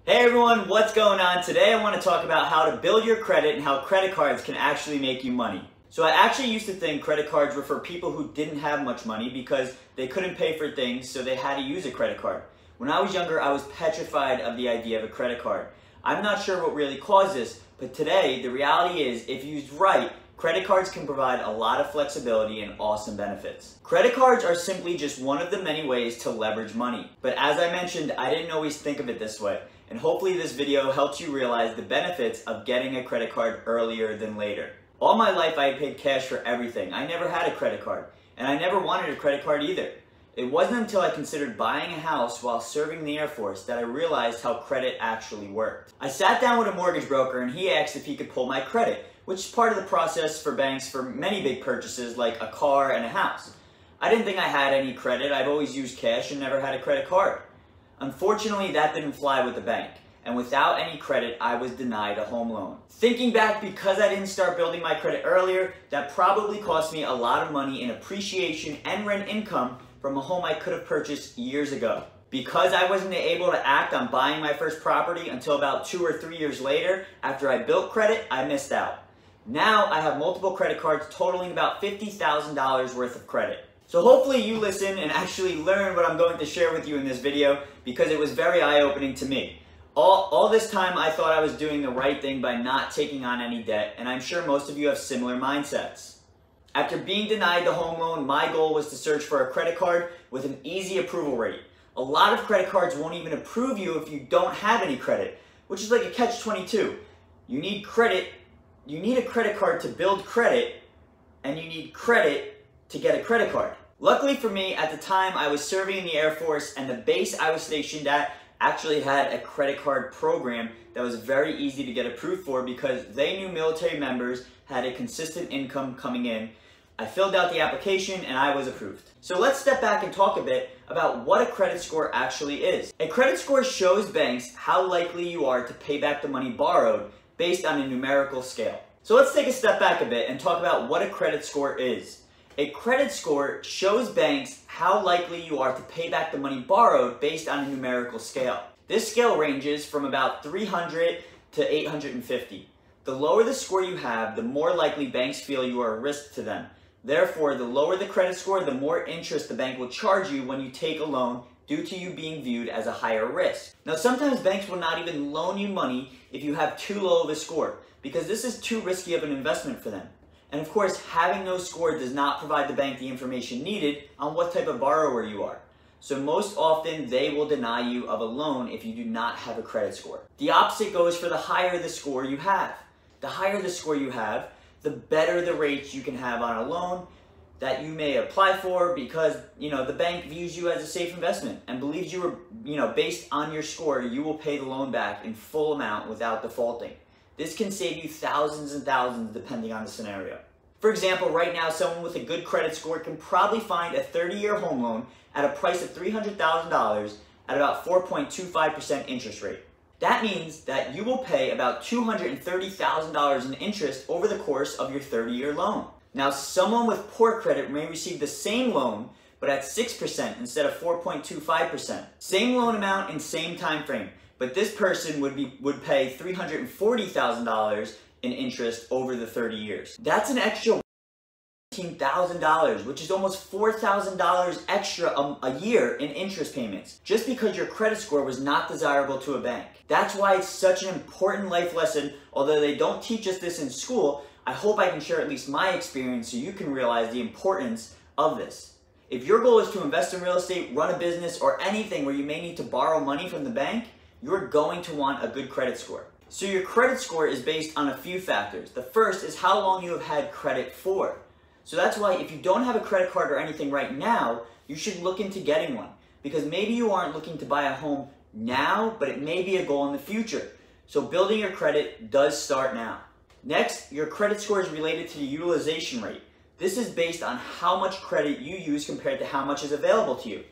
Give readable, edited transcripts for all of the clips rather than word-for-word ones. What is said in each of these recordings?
Hey everyone, what's going on? Today I want to talk about how to build your credit and how credit cards can actually make you money. So I actually used to think credit cards were for people who didn't have much money because they couldn't pay for things, so they had to use a credit card. When I was younger, I was petrified of the idea of a credit card. I'm not sure what really caused this, but today the reality is, if used right, credit cards can provide a lot of flexibility and awesome benefits. Credit cards are simply just one of the many ways to leverage money. But as I mentioned, I didn't always think of it this way. And hopefully this video helps you realize the benefits of getting a credit card earlier than later. All my life I paid cash for everything. I never had a credit card, and I never wanted a credit card either. It wasn't until I considered buying a house while serving in the Air Force that I realized how credit actually worked. I sat down with a mortgage broker and he asked if he could pull my credit, which is part of the process for banks for many big purchases like a car and a house. I didn't think I had any credit. I've always used cash and never had a credit card. Unfortunately, that didn't fly with the bank, and without any credit, I was denied a home loan. Thinking back, because I didn't start building my credit earlier, that probably cost me a lot of money in appreciation and rent income from a home I could have purchased years ago. Because I wasn't able to act on buying my first property until about 2 or 3 years later, after I built credit, I missed out. Now I have multiple credit cards totaling about $50,000 worth of credit. So hopefully you listen and actually learn what I'm going to share with you in this video, because it was very eye-opening to me. All this time I thought I was doing the right thing by not taking on any debt, and I'm sure most of you have similar mindsets. After being denied the home loan, my goal was to search for a credit card with an easy approval rate. A lot of credit cards won't even approve you if you don't have any credit, which is like a catch-22. You need credit, you need a credit card to build credit, and you need credit to get a credit card. Luckily for me, at the time I was serving in the Air Force, and the base I was stationed at actually had a credit card program that was very easy to get approved for because they knew military members had a consistent income coming in. I filled out the application and I was approved. So let's step back and talk a bit about what a credit score actually is. A credit score shows banks how likely you are to pay back the money borrowed based on a numerical scale. So let's take a step back a bit and talk about what a credit score is. A credit score shows banks how likely you are to pay back the money borrowed based on a numerical scale. This scale ranges from about 300 to 850. The lower the score you have, the more likely banks feel you are a risk to them. Therefore, the lower the credit score, the more interest the bank will charge you when you take a loan due to you being viewed as a higher risk. Now, sometimes banks will not even loan you money if you have too low of a score, because this is too risky of an investment for them. And of course, having no score does not provide the bank the information needed on what type of borrower you are. So most often, they will deny you of a loan if you do not have a credit score. The opposite goes for the higher the score you have. The higher the score you have, the better the rates you can have on a loan that you may apply for, because the bank views you as a safe investment and believes you are, based on your score, you will pay the loan back in full amount without defaulting. This can save you thousands and thousands depending on the scenario. For example, right now, someone with a good credit score can probably find a 30-year home loan at a price of $300,000 at about 4.25% interest rate. That means that you will pay about $230,000 in interest over the course of your 30-year loan. Now, someone with poor credit may receive the same loan, but at 6% instead of 4.25%. Same loan amount and same time frame. But this person would pay $340,000 in interest over the 30 years. That's an extra $18,000, which is almost $4,000 extra a year in interest payments, just because your credit score was not desirable to a bank. That's why it's such an important life lesson. Although they don't teach us this in school, I hope I can share at least my experience so you can realize the importance of this. If your goal is to invest in real estate, run a business, or anything where you may need to borrow money from the bank, you're going to want a good credit score. So your credit score is based on a few factors. The first is how long you have had credit for. So that's why if you don't have a credit card or anything right now, you should look into getting one. Because maybe you aren't looking to buy a home now, but it may be a goal in the future. So building your credit does start now. Next, your credit score is related to the utilization rate. This is based on how much credit you use compared to how much is available to you.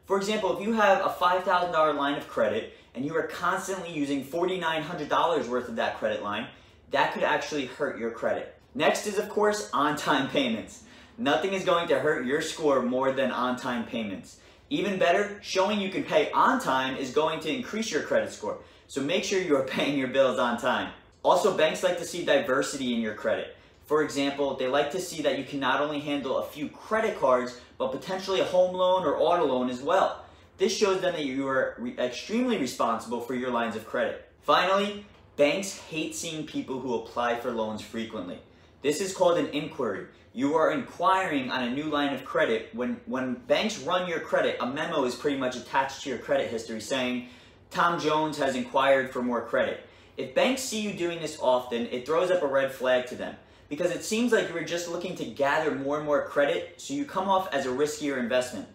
For example, if you have a $5,000 line of credit and you are constantly using $4,900 worth of that credit line, that could actually hurt your credit. Next is, of course, on-time payments. Nothing is going to hurt your score more than on-time payments. Even better, showing you can pay on time is going to increase your credit score, So make sure you are paying your bills on time. Also, banks like to see diversity in your credit. For example, they like to see that you can not only handle a few credit cards, but potentially a home loan or auto loan as well. This shows them that you are extremely responsible for your lines of credit. Finally, banks hate seeing people who apply for loans frequently. This is called an inquiry. You are inquiring on a new line of credit. When banks run your credit, a memo is pretty much attached to your credit history saying, Tom Jones has inquired for more credit. If banks see you doing this often, it throws up a red flag to them, because it seems like you are just looking to gather more and more credit, so you come off as a riskier investment.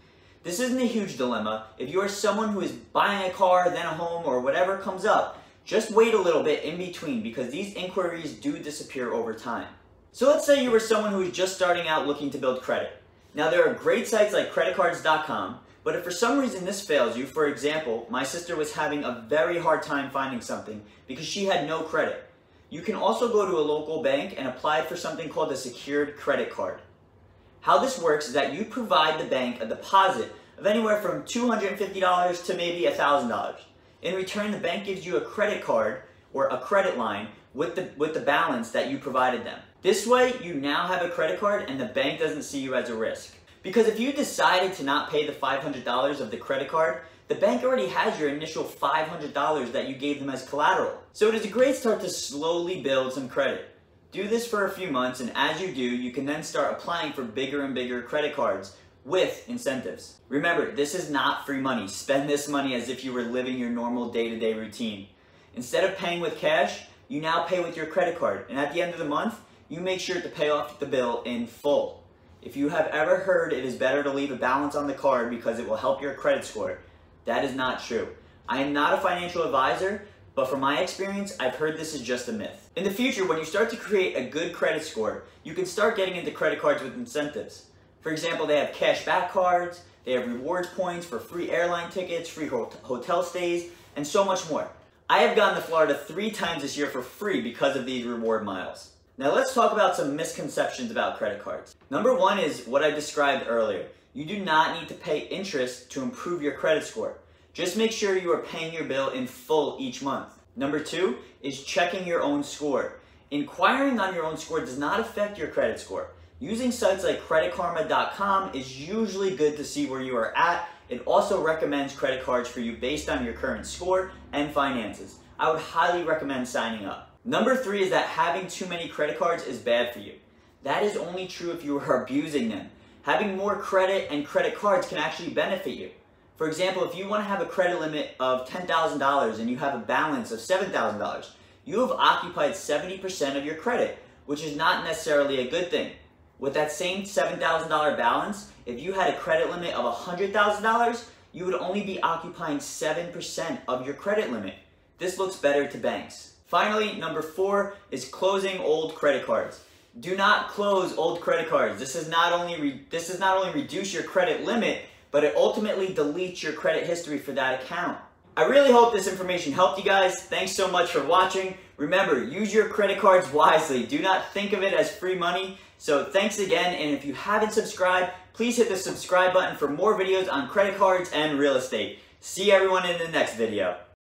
This isn't a huge dilemma. If you are someone who is buying a car, then a home, or whatever comes up, just wait a little bit in between, because these inquiries do disappear over time. So let's say you were someone who is just starting out looking to build credit. Now there are great sites like creditcards.com, but if for some reason this fails you, for example, my sister was having a very hard time finding something because she had no credit. You can also go to a local bank and apply for something called a secured credit card. How this works is that you provide the bank a deposit of anywhere from $250 to maybe $1,000. In return, the bank gives you a credit card or a credit line with the balance that you provided them. This way, you now have a credit card and the bank doesn't see you as a risk. Because if you decided to not pay the $500 of the credit card, the bank already has your initial $500 that you gave them as collateral. So it is a great start to slowly build some credit. Do this for a few months, and as you do, you can then start applying for bigger and bigger credit cards with incentives. Remember, this is not free money. Spend this money as if you were living your normal day-to-day routine. Instead of paying with cash, you now pay with your credit card, and at the end of the month, you make sure to pay off the bill in full. If you have ever heard it is better to leave a balance on the card because it will help your credit score, that is not true. I am not a financial advisor, but from my experience, I've heard this is just a myth. In the future, when you start to create a good credit score, you can start getting into credit cards with incentives. For example, they have cash back cards, they have rewards points for free airline tickets, free hotel stays, and so much more. I have gone to Florida 3 times this year for free because of these reward miles. Now let's talk about some misconceptions about credit cards. Number 1 is what I described earlier. You do not need to pay interest to improve your credit score. Just make sure you are paying your bill in full each month. Number 2 is checking your own score. Inquiring on your own score does not affect your credit score. Using sites like creditkarma.com is usually good to see where you are at. It also recommends credit cards for you based on your current score and finances. I would highly recommend signing up. Number 3 is that having too many credit cards is bad for you. That is only true if you are abusing them. Having more credit and credit cards can actually benefit you. For example, if you want to have a credit limit of $10,000 and you have a balance of $7,000, you have occupied 70% of your credit, which is not necessarily a good thing. With that same $7,000 balance, if you had a credit limit of $100,000, you would only be occupying 7% of your credit limit. This looks better to banks. Finally, number 4 is closing old credit cards. Do not close old credit cards. This does not only reduce your credit limit, but it ultimately deletes your credit history for that account. I really hope this information helped you guys. Thanks so much for watching. Remember, use your credit cards wisely. Do not think of it as free money. So thanks again, and if you haven't subscribed, please hit the subscribe button for more videos on credit cards and real estate. See everyone in the next video.